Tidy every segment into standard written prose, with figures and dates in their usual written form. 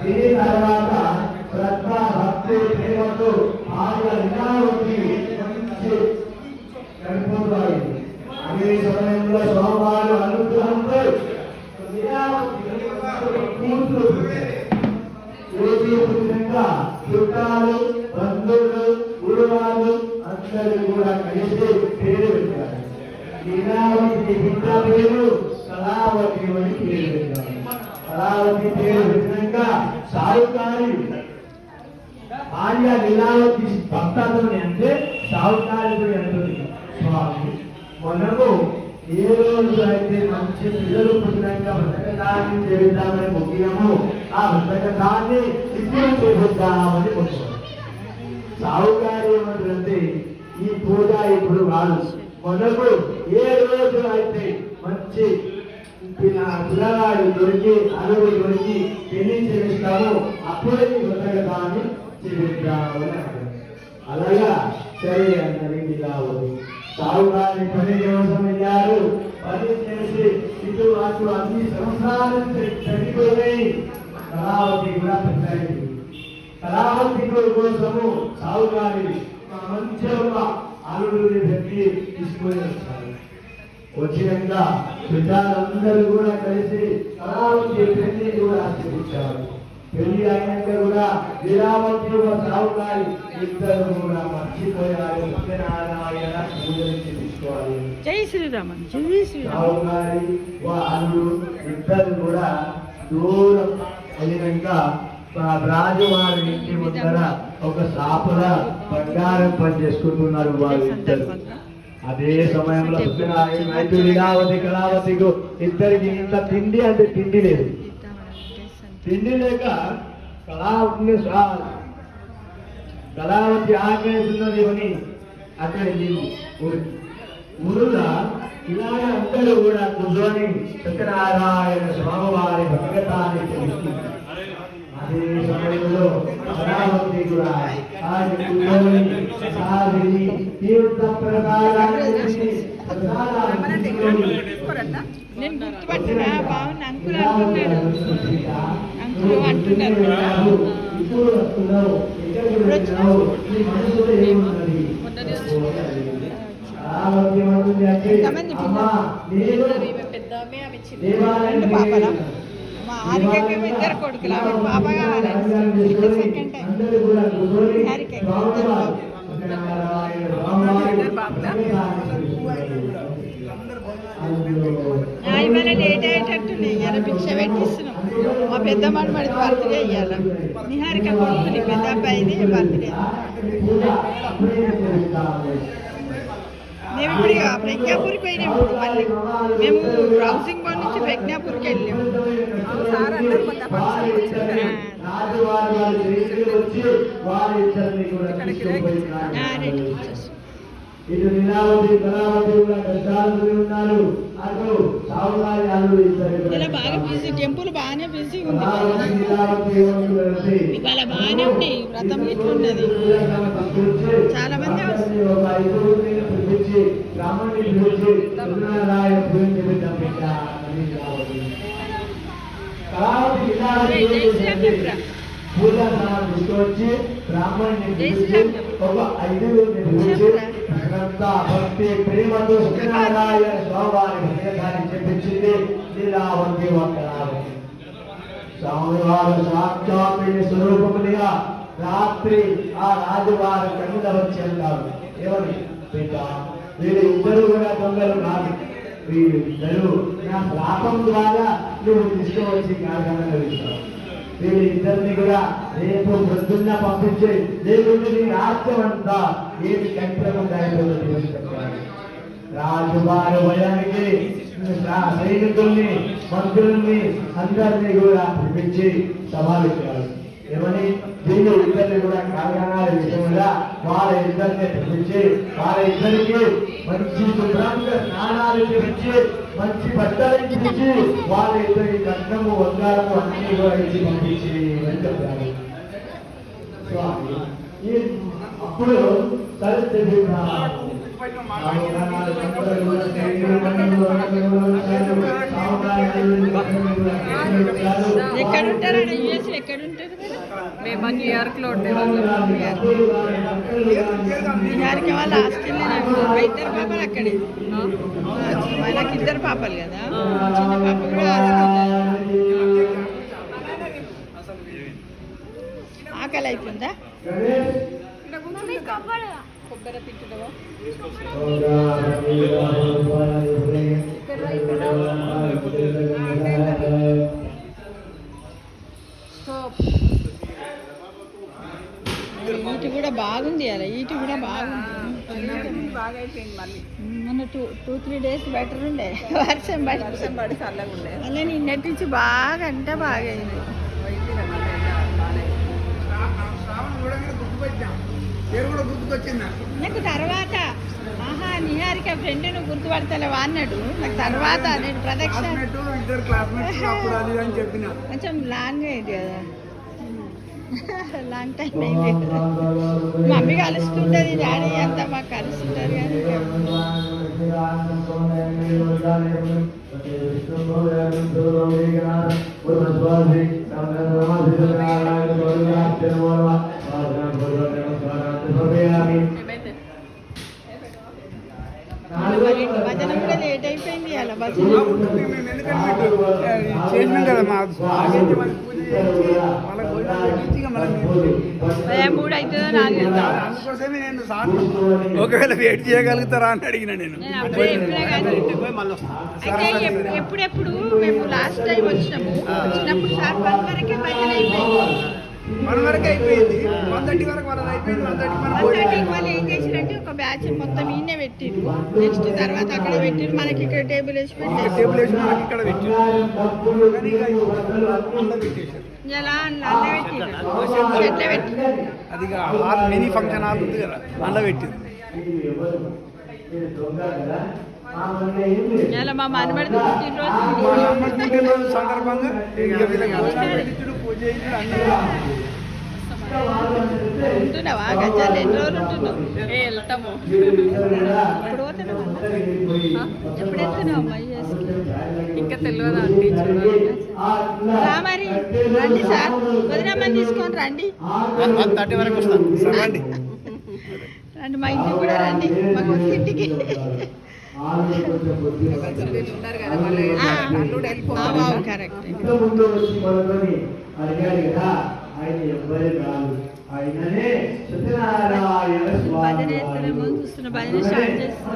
దీని తర్వాత శ్రద్ధ భక్తి ప్రేమతో ఆయన లీలావతి మంచి గడిపోతాయి. అదే సమయంలో స్వామివారి అనుగ్రహంతో చుట్టాలు బంధువులు గురువాళ్ళు అందరూ కూడా కలిసి పేరు పెట్టారు. లీలావతి బిడ్డ పేరు కళావతి అని పేరు పెట్టారు. కళావతి పేరు పెట్టినాక సావుకారి భార్య లీలావతి భక్తాదుని అంటే సావుకారి అంటుంది. స్వామి మనకు ఏ రోజు అయితే మంచి పిల్లలు పుట్టినాక బ్రతకడాన్ని చేద్దామని ముఖ్యము ఆ బ్రతకడాన్ని ఇప్పుడు చేద్దామని ముఖ్యం. సావుకారి ఏమంటుందంటే ఈ పూజ ఇప్పుడు కాదు, మనకు ఏ రోజు అయితే మంచి పిల్లవాడు దొరికి అరువు దొరికి పెళ్లి చేస్తామో అప్పుడే బ్రతకడాన్ని చేద్దామని అంటారు. అలాగా సరే అన్నది లీలావతి. సావుకారి పని కోసం వెళ్ళారు. పని చేసి ఇటు అటు అన్ని సంవత్సరాలు చనిపోయి కళావతి కూడా పెట్టాయి. కళావతి కోసము సావుకారి మంచి ఒక అల్లుడిని పెట్టి తీసుకొని వచ్చారు. వచ్చినాక చుట్టాలందరూ కూడా కలిసి కళావతి పెళ్లి కూడా ఆచరించారు. పెళ్లి అయినాక కూడా లీలావతి ఒక సావుకారి ఇద్దరు కూడా మర్చిపోయారు. సత్యనారాయణ పూజలు తీసుకోవాలి. జై శ్రీరామ. జై శ్రీరామ. సావుకారి వాళ్ళు ఇద్దరు కూడా దూరం అయినాక రాజువారి ఇంటి ముందర ఒక సాపుల బంగారం పని చేసుకుంటున్నారు వాళ్ళు ఇద్దరు. అదే సమయంలో లీలావతి కళావతికు ఇద్దరికి ఇంత తిండి అంటే తిండి లేదు. తిండి లేక కళావతి ఆకలిస్తున్నది అని అక్కడ ఊరులా ఇలాగ అందరూ కూడా కూర్చొని సత్యనారాయణ స్వామివారి భగవతాన్ని తెలుసు. అదే సమయంలో కళావతి కూడా తీర్థ ప్రకారాన్ని నేను గుర్తుపట్టినా బాగుంది అంకుల్ అంటున్నాడు. అంకుల్ అంటున్నారు ఎంతమంది రెండు పాపల మా హారికకేమో ఇద్దరు కొడుకులు. ఆమె పాప కావాలి. సెకండ్ టైం హారిక ఇద్దరు బాబులా. ఇవాళ డేట్ అయ్యేటట్టు ఇవాళ భిక్ష పెట్టిస్తున్నాం. మా పెద్దమ్మాడు మరి బర్త్డే అయ్యాల. నిహారిక కొడుకు నీ పెద్ద అబ్బాయిది బర్త్డే. మేము ఇప్పుడు ప్రజ్ఞాపూర్కి పోయినాం. మళ్ళీ మేము హౌసింగ్ బోర్డ్ నుంచి ప్రజ్ఞాపూర్కి వెళ్ళాము. సార్ అందరు ఇటు లీలావతి కళావతి కూడా కష్టాలు ఉన్నారు. అటు సావుకారి అల్లుడు ఇద్దరు బాగా బిజీ. టెంపుల్ బాగానే బిజీ ఉంది. ఇవాళ బాగానే ఉంది. వ్రతం ఎట్లున్నది చాలా మంది పూజా స్నానం తీసుకొచ్చి బ్రాహ్మణుని ఒక 5 భక్తి ప్రేమతో సత్యనారాయణ స్వామివారి భగవతాన్ని చెప్పించింది లీలావతి కళావతి. స్వామివారు సాక్షాత్ స్వరూపమునిగా రాత్రి ఆ రాజువారి కన్నుల వచ్చి అంటారు. ఏమని పిత వీరు ఇద్దరు కూడా దొంగలు కాదు. వీరిద్దరు నా శాపం ద్వారా నువ్వు తీసుకువచ్చి కార్యక్రమం ఇస్తావు. వీరి ఇద్దరిని కూడా రేపు ప్రొద్దున్న పంపించే లేకుంటే నీ రాష్ట్రం అంతా ఏది కంట్రము చెప్పాలి. రాజువారి భయానికి సైనికుల్ని మంత్రుల్ని అందరినీ కూడా పిలిపించి సమావేశాలు ఏమని దీన్ని ఇద్దరిని కూడా కారణాల విషయంగా వాళ్ళ ఇద్దరిని పిలిచి వాళ్ళ ఇద్దరికి మంచి శుభ్రంగా స్నానాలు చేయించి మంచి బట్టలు ఇచ్చి వాళ్ళ ఇద్దరి కట్నము బంగారము అన్ని కూడా ఇచ్చి పంపించి అని చెప్పారు. అప్పుడు ఎక్కడ ఉంటారండి యూఎస్? ఎక్కడ ఉంటారు? మేము న్యూయార్క్ లో ఉండేవాళ్ళం. న్యూయార్క్ వాళ్ళ హాస్టల్లో ఇద్దరు పాపలు అక్కడే. వాళ్ళకి ఇద్దరు పాపలు కదా, చిన్న పాప కూడా ఆకలి అయిపోయిందా? కొబ్బరి తింటున్నావా? ఈటి కూడా బాగుంది అలా, ఈటి కూడా బాగుంది. బాగా అయిపోయింది మళ్ళీ. మొన్న 2-3 days బెటర్ ఉండే, వర్షం పడి చల్లగా ఉండే. అలా నిన్నటి నుంచి బాగా అంటే బాగా అయింది. నాకు తర్వాత నిహారిక ఫ్రెండ్ నువ్వు గుర్తుపడతలేవా అన్నాడు. నాకు తర్వాత నేను ప్రదక్షిణ కొంచెం లాంగ్ అయింది కదా, లాంగ్ టైం అయింది. మమ్మీ కలుస్తుంటది, డాడీ అంతా మాకు కలుస్తుంటారు కానీ భజన కూడా లేట్ అయిపోయింది. అలా భజన 3 అవుతుందో 4. ఒకవేళ వెయిట్ చేయగలుగుతారా అని అడిగిన నేను. అయితే ఎప్పుడెప్పుడు మేము లాస్ట్ టైం వచ్చినప్పుడు సార్ 1 వరకే భజన అయిపోయింది. 1 వరకు అయిపోయింది, 1:30 వరకు వాళ్ళది అయిపోయింది. 1:30 వాళ్ళు ఏం చేసినట్టు ఒక బ్యాచ్ మొత్తం ఈయనే పెట్టిరు. నెక్స్ట్ తర్వాత అక్కడ పెట్టిరు, మనకి ఇక్కడ టేబుల్ వేసి పెట్టారు. టేబుల్ వేసి మనకి ఇక్కడ పెట్టారు. ఎలా అట్లా పెట్టిరు. అది హాల్ మినీ ఫంక్షన్ హాల్ ఉంది కదా, అందులో పెట్టారు. ఇలా మా మనబడి పుట్టినరోజు సందర్భంగా ఉంటున్నావా? గజాలు ఎన్ని రోజులు ఉంటున్నావు? వెళ్తాము. ఇప్పుడు పోతున్నావు? ఎప్పుడు వెళ్తున్నావు అమ్మాయి? ఇంకా తెలియదా? రా మరి, రండి సార్, వదినమ్మని తీసుకొని రండి. 1:30 వరకు వస్తాను. రండి రండి, మా ఇంటికి కూడా రండి, మా కొత్త ఇంటికి. కరెక్ట్. భజన వేస్తున్నామో చూస్తున్నా, భజన స్టార్ట్ చేస్తున్నా.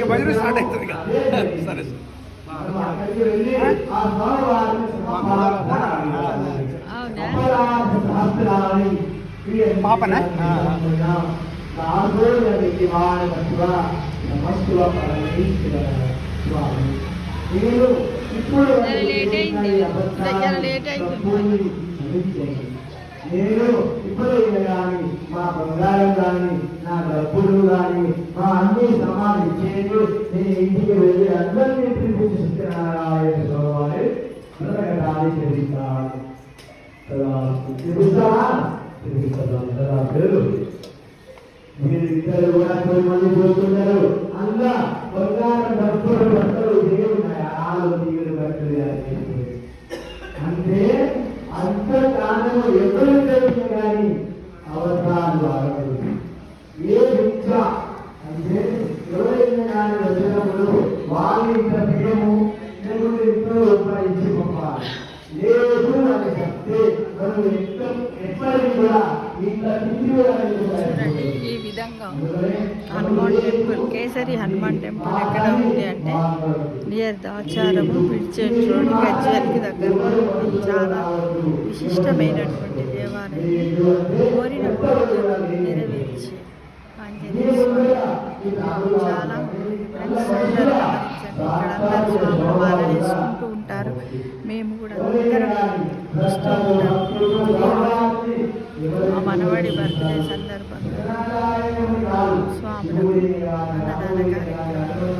భజన స్టార్ట్ అవుతుంది కదా. సరే పాపనా? లేట్ అయింది, లేట్ అయింది. నేను ఇప్పుడు కానీ మా బంగారం కానీ నా డబ్బులు కానీ మా అన్ని సమాధి ఇచ్చేది నేను ఇంటికి వెళ్ళి అందరినీ పిలిపించి సత్యనారాయణ స్వామి తెలుస్తాను మీరు ఇద్దరు కూడా 10 మంది చూస్తున్నారు. అందులో బంగారం డబ్బులు బట్టలు ఇవే ఉన్నాయి. 4 తీగలు బట్టలు అంటే అంత కాలం ఎవరు తెలిసిన కానీ అవసరాలు వాడదు. ఏ భిక్ష అంటే ఎవరైనా కానీ వచ్చినప్పుడు వాళ్ళు ఇంత బియ్యము లేకుంటే ఇంట్లో రూపాయలు ఇచ్చి పంపాలి. లేదు అని చెప్తే మనం ఎప్పటికీ కూడా ఇంత తిండి ఈ విధంగా హనుమాన్ టెంపుల్, కేసరి హనుమాన్ టెంపుల్ ఎక్కడ ఉంది అంటే నియర్ దాచారము పిడ్చెట్ రోడ్, గజ్వేల్కి దగ్గరలో చాలా విశిష్టమైనటువంటి దేవాలయం. కోరిన కోరికలను నెరవేర్చి ఆంజనేయ స్వామి చాలా ఫ్రెండ్స్ అందరూ గమనించండి. ఇక్కడ అందరూ స్వామి మాల వేసుకుంటూ ఉంటారు. ఉంటారు. మేము కూడా అందరం వస్తూ ఉంటాం. మా మనవడి బర్త్డే సందర్భంగా స్వాములకు అన్నదాన కార్యక్రమం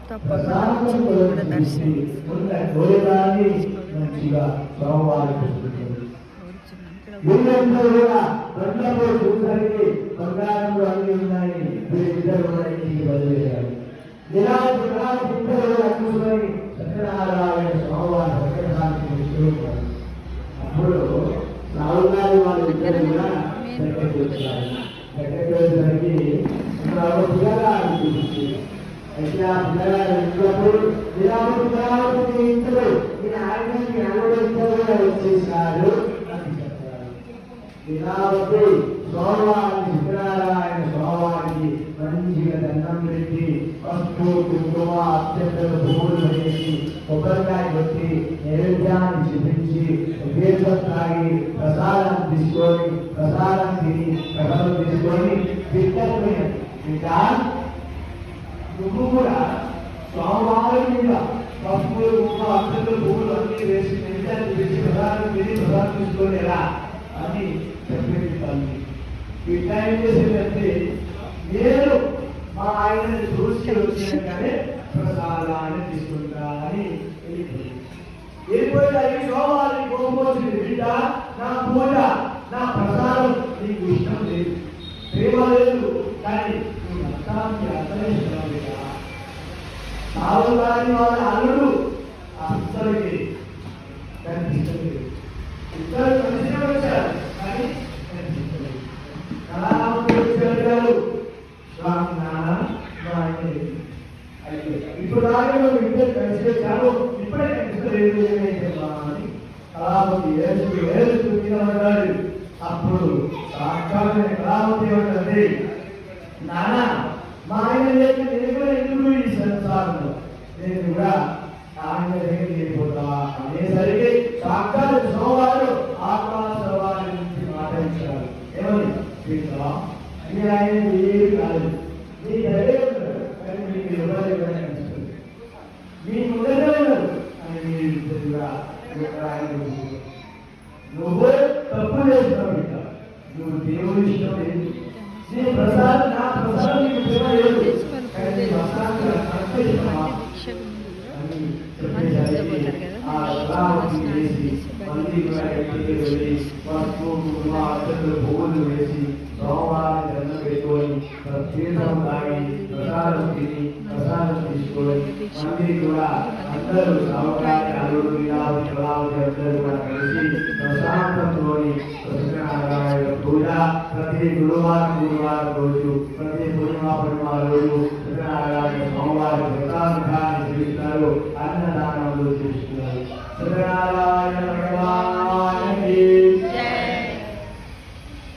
తప్పకుండా వచ్చి మీరు కూడా దర్శనం వీళ్ళందరూ కూడా బండ్లపై చూసరికి బంగారంలో అన్ని ఉన్నాయి. వీళ్ళిద్దరు కూడా ఇంటికి బదిలేశారు. చూసుకొని సత్యనారాయణ స్వామివారి వెంకటేశ్వర అప్పుడు రాహుల్ గాంధీ వాళ్ళు ఇద్దరు కూడా దగ్గరికి వచ్చారు. దగ్గరికి వచ్చేసరికి పిల్లగారు చూపించి అయితే ఆ పిల్లగారు ఇంట్లో ఇంట్లో ఈయన ఆరోగ్యానికి అనుభవించగా వచ్చేసారు. కాబట్టి సోమవారికి సత్యనారాయణ స్వామివారికి మంచిగా దండం పెట్టి పసుపు కుంకుమ అత్యంతలు పువ్వులు వేసి కొబ్బరికాయ కొట్టి నైవేద్యాన్ని చూపించి తీర్థం తాగి ప్రసాదం తీసుకొని ప్రసాదం తిని ప్రసాదం తీసుకొని ఇంకా నువ్వు కూడా స్వామివారి మీద పసుపు కుంకుమ అత్యంతలు పువ్వులు అన్ని వేసి నైవేద్యాన్ని చూపించి ప్రసాదం తిని ప్రసాదం తీసుకొని ఎలా అని చెప్పేది తల్లి. ఇట్లా ఏం చేసేదంటే నేను మా ఆయనని చూసి వచ్చినాకనే ప్రసాదాన్ని తీసుకుంటా అని వెళ్ళిపోయి సోమవారికి గోపోసింది. బిడ్డ నా పూజ నా ప్రసాదం నీకు ఇష్టం లేదు, ప్రేమ లేదు, కానీ నీ అర్థానికి అర్థమిస్తున్నావు బిడ్డ. రాహుల్ గాంధీ వాళ్ళ అల్లుడు అస్సలకి కనిపిస్తుంది. ఇద్దరు కలిసి వచ్చారు కానీ ఇప్పుడు దాకా ఇద్దరు కలిసి వచ్చారు. ఇప్పుడే కనిపిస్తలేదు అని కళావతి ఏడుస్తున్నాడు. అప్పుడు సాక్షాత్మైన కళావతి ఏమంటుంది, నాన్న మా ఆయన లేక నేను కూడా ఎందుకు ఈ సంసారంలో నేను కూడా ఆయన దగ్గర వెళ్ళిపోతా అనేసరికి సాక్షాత్ సోమవారు ఆకాశవాణి నుంచి మాట్లాడించారు. ఏమని మీ ఆయన ఏమి కాదు, మీ దగ్గర ఉన్నారు కానీ మీకు ఎవరు కనిపిస్తుంది, మీ ముందరే ఉన్నారు అని మీరు నువ్వు తప్పు చేస్తున్నావు. ఇంకా నువ్వు దేవుడి ఇష్టం లేదు, నీ ప్రసాదం నా ప్రసాదం నీకు ప్రేమ లేదు, కానీ పువ్వులు వేసి సోమవారం దండం పెట్టుకొని తీర్థం తాగి ప్రసాదం తిని ప్రసాదం తీసుకొని మళ్ళీ కూడా అందరూ సౌకర్యాన్ని అల్లుడు అందరూ కూడా కలిసి ప్రశాంతంతో సత్యనారాయణ పూజ ప్రతి గురువారం రోజు ప్రతి పూర్ణిమ రోజు సత్యనారాయణ సోమవారి ప్రసాదాన్ని చేస్తారు, అన్నదానంలో చేస్తున్నారు. సత్యనారాయణ భగవాన్